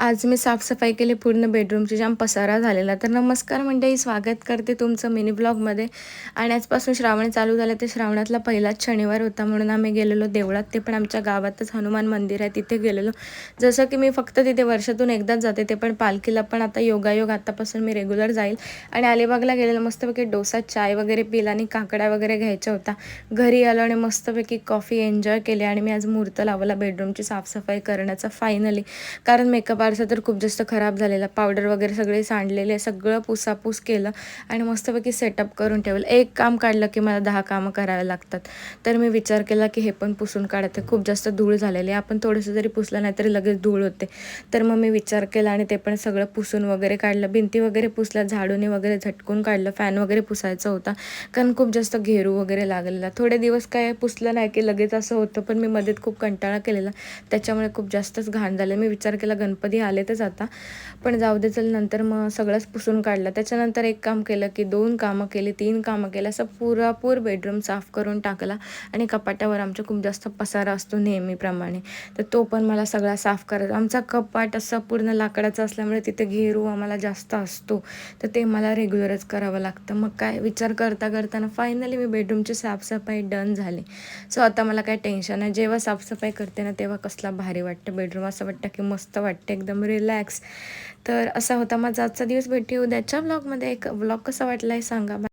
आज मी साफसफाई केली पूर्ण बेडरूमची, जाम पसारा झालेला. तर नमस्कार मंडळी, स्वागत करते तुमचं मिनी ब्लॉगमध्ये. आणि आजपासून श्रावण चालू झालं. ते श्रावणातला पहिलाच शनिवार होता म्हणून आम्ही गेलेलो देवळात. ते पण आमच्या गावातच हनुमान मंदिर आहे, तिथे गेलेलो. जसं की मी फक्त तिथे वर्षातून एकदाच जाते, ते पण पालखीला. पण आता योगायोग आतापासून मी रेग्युलर जाईल. आणि अलिबागला गेलेलो, मस्तपैकी डोसा चाय वगैरे पिला आणि काकड्या वगैरे घ्यायच्या होता. घरी आलो आणि मस्तपैकी कॉफी एन्जॉय केली. आणि मी आज मुहूर्त लावला बेडरूमची साफसफाई करण्याचा फायनली. कारण मेकअप आरसा तर खूप जास्त खराब झालेला, पावडर वगैरे सगळे सांडलेले, सगळं पुसापूस केलं आणि मस्तपैकी सेटअप करून ठेवलं. एक काम काढलं की मला 10 कामं करावे लागतात. तर मी विचार केला की हे पण पुसून काढते, खूप जास्त धूळ झालेली, आपण थोडंसं जरी पुसलं नाही तरी लगेच धूळ होते. तर मग मी विचार केला आणि ते पण सगळं पुसून वगैरे काढलं. भिंती वगैरे पुसल्या, झाडूने वगैरे झटकून काढलं. फॅन वगैरे पुसायचा होता कारण खूप जास्त घेरू वगैरे लागलेला. थोडे दिवस काय पुसलं नाही की लगेच असं होतं, पण मी मध्येच खूप कंटाळा केलेला, त्याच्यामुळे खूप जास्तच घाण झालं. मी विचार केला गणपती आलेतच आता, पण जाऊ दे चल, नंतर मग सगळंच पुसून काढलं. त्याच्यानंतर एक काम केलं की 2 कामं केली, 3 कामं केलं, असं पुरापूर बेडरूम साफ करून टाकला. आणि कपाटावर आमच्या खूप जास्त पसारा असतो नेहमीप्रमाणे, तर तो पण मला सगळा साफ करायचा. आमचा कपाट असं पूर्ण लाकडाचा असल्यामुळे तिथे घेरू आम्हाला जास्त असतो, तर ते मला रेग्युलरच करावं लागतं. मग काय विचार करता करताना फायनली मी बेडरूमची साफसफाई डन झाली. सो आता मला काय टेन्शन नाही. जेव्हा साफसफाई करते ना, तेव्हा कसला भारी वाटतं बेडरूम, असं वाटतं की मस्त वाटतं, एकदम रिलॅक्स. तर असा होता माझा आजचा दिवस. भेटू उद्याच्या व्लॉगमध्ये. एक व्लॉग कसा वाटला आहे सांगा.